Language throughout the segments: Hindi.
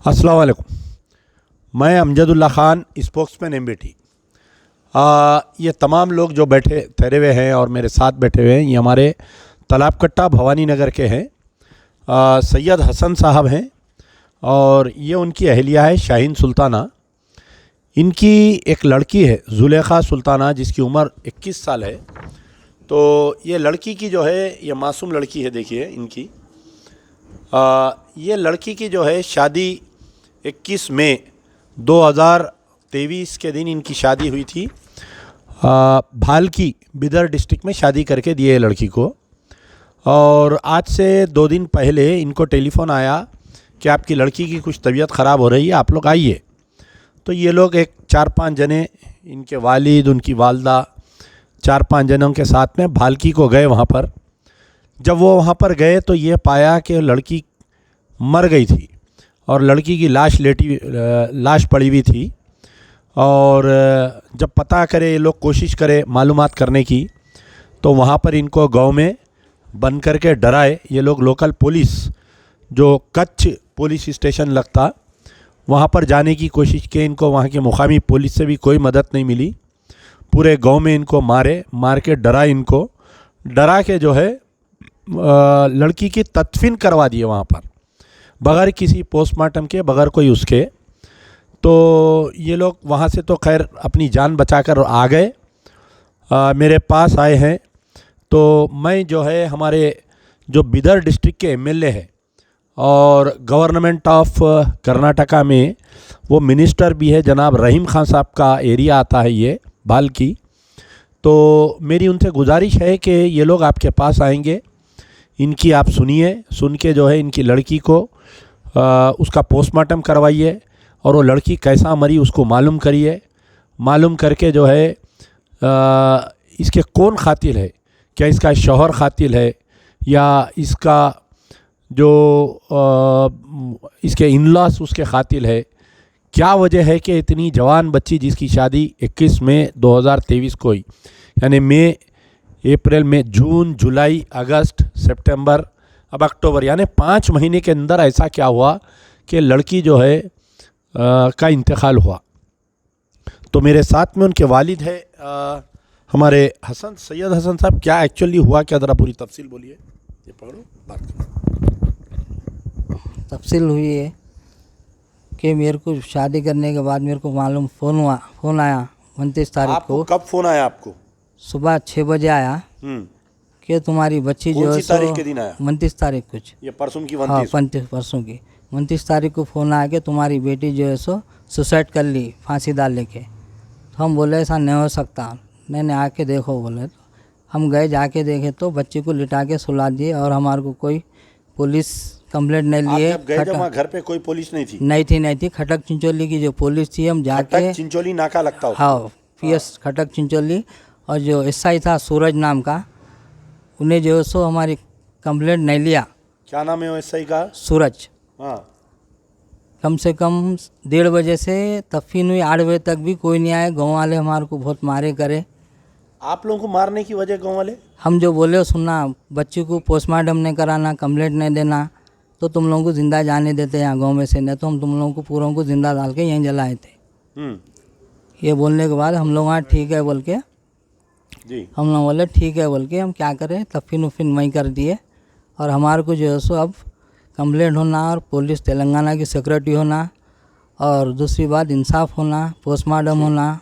अस्सलाम वालेकुम। मैं अमजदुल्ला ख़ान, स्पोक्समैन एमबीटी। ये तमाम लोग जो बैठे ठहरे हुए हैं और मेरे साथ बैठे हुए हैं, ये हमारे तालाब कट्टा भवानी नगर के हैं। सैयद हसन साहब हैं और ये उनकी अहलिया है शाहीन सुल्ताना। इनकी एक लड़की है जुलेखा सुल्ताना, जिसकी उम्र 21 साल है। तो ये लड़की की जो है, ये मासूम लड़की है, देखिए इनकी। ये लड़की की जो है शादी 21 मई 2023 के दिन इनकी शादी हुई थी। भालकी बिदर डिस्ट्रिक्ट में शादी करके दिए लड़की को। और आज से 2 दिन पहले इनको टेलीफ़ोन आया कि आपकी लड़की की कुछ तबीयत ख़राब हो रही है, आप लोग आइए। तो ये लोग एक 4-5 जने, इनके वालिद, उनकी वालदा, 4-5 जनों के साथ में भालकी को गए वहाँ पर। जब वो वहाँ पर गए तो ये पाया कि लड़की मर गई थी और लड़की की लाश पड़ी हुई थी। और जब पता करे ये लोग, कोशिश करे मालूमात करने की, तो वहाँ पर इनको गांव में बंद करके डराए ये लोग। लोकल पुलिस, जो कच्छ पुलिस स्टेशन लगता, वहाँ पर जाने की कोशिश की। इनको वहाँ की मुकामी पुलिस से भी कोई मदद नहीं मिली। पूरे गांव में इनको मार के डरा के जो है लड़की की तदफीन करवा दिए वहाँ पर, बग़ैर किसी पोस्टमार्टम के, बग़ैर कोई उसके। तो ये लोग वहाँ से तो खैर अपनी जान बचाकर आ गए, मेरे पास आए हैं। तो मैं जो है, हमारे जो बिदर डिस्ट्रिक्ट के एमएलए है और गवर्नमेंट ऑफ कर्नाटका में वो मिनिस्टर भी है, जनाब रहीम खान साहब का एरिया आता है ये भालकी। तो मेरी उनसे गुजारिश है कि ये लोग आपके पास आएंगे, इनकी आप सुनिए, सुन के जो है इनकी लड़की को उसका पोस्टमार्टम करवाइए और वो लड़की कैसा मरी उसको मालूम करिए। मालूम करके जो है इसके कौन कातिल है, क्या इसका शौहर कातिल है या इसका जो इसके इन-लॉस उसके कातिल है, क्या वजह है कि इतनी जवान बच्ची जिसकी शादी 21 मई 2023 को हुई, यानी मई, अप्रैल में, जून, जुलाई, अगस्त, सितंबर, अब अक्टूबर, यानी 5 महीने के अंदर ऐसा क्या हुआ कि लड़की जो है का इंतकाल हुआ। तो मेरे साथ में उनके वालिद है हमारे सैयद हसन साहब। क्या एक्चुअली हुआ, क्या ज़रा पूरी तफसील बोलिए। ये पकड़ो, बात करो। तफसील हुई है कि मेरे को शादी करने के बाद मेरे को मालूम फ़ोन आया 29 तारीख को। कब फ़ोन आया आपको? सुबह 6 बजे आया कि तुम्हारी बच्ची जो है, तारीख के दिन आया? 29 तारीख कुछ, ये परसों की 29? हाँ, परसों की 29 तारीख को फ़ोन आया कि तुम्हारी बेटी जो है सो सुसाइड कर ली, फांसी डाल लेके। तो हम बोले ऐसा नहीं हो सकता, नहीं आके देखो बोले। तो हम गए, जाके देखे तो बच्ची को लिटा के सुला दिए और हमारे को कोई पुलिस कंप्लेंट नहीं लिए। वहाँ घर पे कोई पुलिस नहीं थी? नहीं थी। खटक चिंचोली की जो पुलिस थी, हम जाके, चिंचोली नाका लगता, हाँ, PS खटक चिंचोली, और जो SI था सूरज नाम का, उन्हें जो सो हमारी कंप्लेंट नहीं लिया। क्या नाम है SI का? सूरज। हाँ। कम से कम 1:30 बजे से तफीन हुई, 8 बजे तक भी कोई नहीं आए। गाँव वाले हमारे को बहुत मारे करे। आप लोगों को मारने की वजह गाँव वाले? हम जो बोले सुनना, बच्ची को पोस्टमार्टम नहीं कराना, कंप्लेंट नहीं देना, तो तुम लोगों को ज़िंदा जाने देते यहाँ गांव में से, नहीं तो हम तुम लोगों को पूरों को ज़िंदा डाल के यहीं जलाए थे। ये बोलने के बाद हम लोग वहाँ ठीक है बोल के जी, हम लोग बोले ठीक है बोल के हम क्या करें, तफीन उफीन वहीं कर दिए। और हमारे को जो है सो अब कंप्लेंट होना और पुलिस तेलंगाना की सिक्योरिटी होना, और दूसरी बात इंसाफ होना, पोस्टमार्टम होना,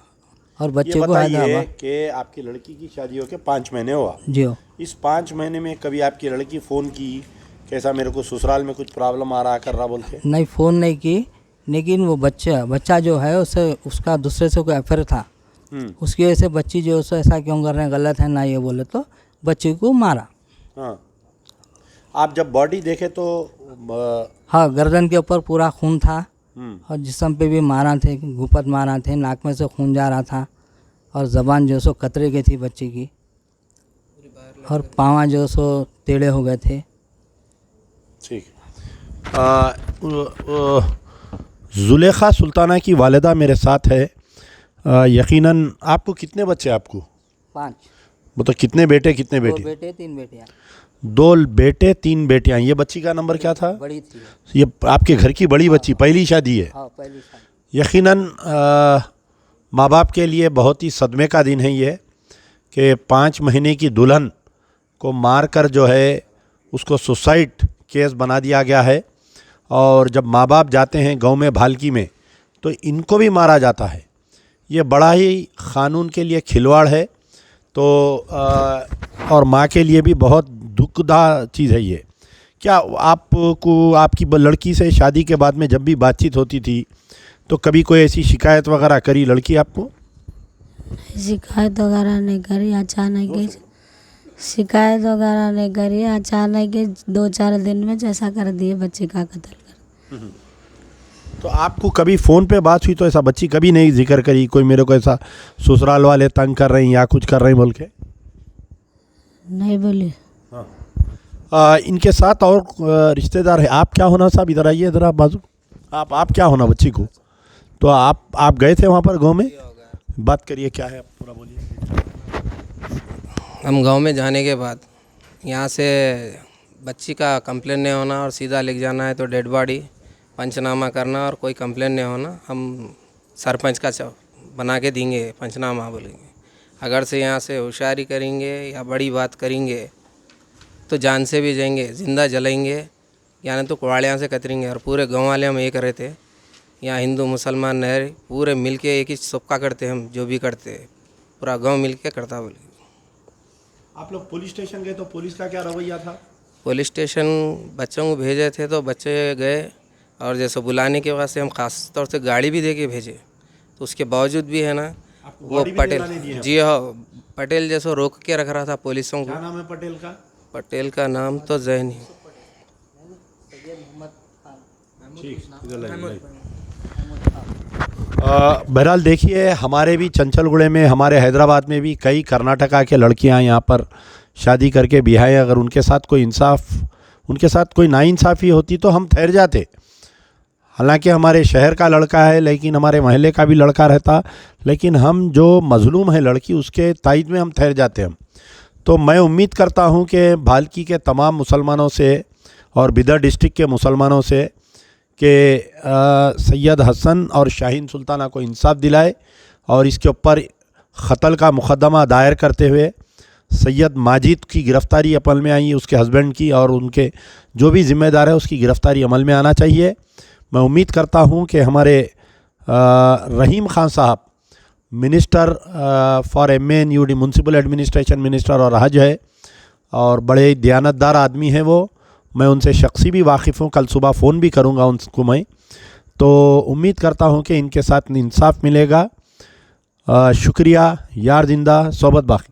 और बच्चे को हैदराबाद। कि आपकी लड़की की शादी होके 5 महीने हुआ जी हो। इस 5 महीने में कभी आपकी लड़की फ़ोन की, कैसा मेरे को ससुराल में कुछ प्रॉब्लम आ रहा कर रहा बोल के? नहीं, फ़ोन नहीं की, लेकिन वो बच्चा जो है उसे, उसका दूसरे से कोई अफेयर था, उसकी वजह से बच्ची जो है ऐसा क्यों कर रहे हैं, गलत है ना, ये बोले तो बच्ची को मारा। हाँ, आप जब बॉडी देखे तो हाँ, गर्दन के ऊपर पूरा खून था और जिस्म पे भी मारा थे, घूपत मारा थे, नाक में से खून जा रहा था, और ज़बान जो सो कतरे की थी बच्ची की, और पाँव जो सो टेढ़े हो गए थे। ठीक। जुलेखा सुल्ताना की वालिदा मेरे साथ है। यकीनन आपको कितने बच्चे? आपको 5। मतलब कितने बेटे कितने बेटी? 2 बेटे 3 बेटियाँ। 2 बेटे 3 बेटियां। ये बच्ची का नंबर क्या था? बड़ी थी। ये आपके घर की बड़ी बच्ची, पहली शादी है। हाँ, पहली शादी। यकीनन माँ बाप के लिए बहुत ही सदमे का दिन है ये कि 5 महीने की दुल्हन को मार कर जो है उसको सुसाइड केस बना दिया गया है। और जब माँ बाप जाते हैं गांव में भालकी में तो इनको भी मारा जाता है। ये बड़ा ही क़ानून के लिए खिलवाड़ है। तो और माँ के लिए भी बहुत दुखदा चीज़ है ये। क्या आपको आपकी लड़की से शादी के बाद में जब भी बातचीत होती थी तो कभी कोई ऐसी शिकायत वगैरह करी लड़की आपको? शिकायत वगैरह नहीं करी। अचानक ही शिकायत वगैरह नहीं करी, अचानक ही 2-4 दिन में जैसा कर दिए बच्चे का कत्ल कर। तो आपको कभी फ़ोन पे बात हुई तो ऐसा बच्ची कभी नहीं जिक्र करी कोई मेरे को ऐसा ससुराल वाले तंग कर रहे हैं या कुछ कर रहे हैं बोल के? नहीं बोली। इनके साथ और रिश्तेदार है। आप क्या होना साहब? इधर आइए, इधर आप बाजू। आप क्या होना बच्ची को? तो आप गए थे वहाँ पर गांव में? बात करिए, क्या है पूरा बोलिए। हम गांव में जाने के बाद यहाँ से बच्ची का कंप्लेन नहीं होना और सीधा लेके जाना है तो डेड बॉडी पंचनामा करना और कोई कंप्लेन नहीं होना। हम सरपंच का बना के देंगे पंचनामा बोलेंगे। अगर से यहाँ से होशियारी करेंगे या बड़ी बात करेंगे तो जान से भी जाएंगे, ज़िंदा जलेंगे, यानी तो कुड़ाड़ियाँ से कतरेंगे। और पूरे गांव वाले हम एक रहते, यहाँ हिंदू मुसलमान नहीं, पूरे मिल के एक ही सबका करते हम, जो भी करते पूरा गांव मिल के करता बोले। आप लोग पुलिस स्टेशन गए तो पुलिस का क्या रवैया था? पुलिस स्टेशन बच्चों को भेजे थे तो बच्चे गए और जैसे बुलाने के वास्ते हम ख़ास तौर से गाड़ी भी दे के भेजे, तो उसके बावजूद भी है ना वो पटेल, जी हाँ, पटेल जैसे रोक के रख रहा था पुलिसों को। क्या नाम है पटेल का? पटेल का नाम तो जैन ही। बहरहाल देखिए, हमारे भी चंचलगुड़े में, हमारे हैदराबाद में भी कई कर्नाटका के लड़कियां यहाँ पर शादी करके बिहाए। अगर उनके साथ कोई नाइंसाफ़ी होती तो हम ठहर जाते। हालांकि हमारे शहर का लड़का है, लेकिन हमारे महल्ले का भी लड़का रहता, लेकिन हम जो मज़लूम है लड़की, उसके ताइद में हम ठहर जाते हम। तो मैं उम्मीद करता हूँ कि भालकी के तमाम मुसलमानों से और बिदर डिस्ट्रिक्ट के मुसलमानों से कि सैयद हसन और शाहीन सुल्ताना को इंसाफ दिलाए और इसके ऊपर क़त्ल का मुकदमा दायर करते हुए सैयद माजिद की गिरफ़्तारी अमल में आई, उसके हस्बैंड की, और उनके जो भी ज़िम्मेदार है उसकी गिरफ़्तारी अमल में आना चाहिए। मैं उम्मीद करता हूँ कि हमारे रहीम खान साहब, minister for MNUD, municipal administration minister और हज है, और बड़े दयानतदार आदमी हैं वो। मैं उनसे शख्सी भी वाकिफ़ हूँ, कल सुबह फ़ोन भी करूँगा उनको मैं। तो उम्मीद करता हूँ कि इनके साथ इंसाफ मिलेगा। शुक्रिया। यार जिंदा सोबत बाकी।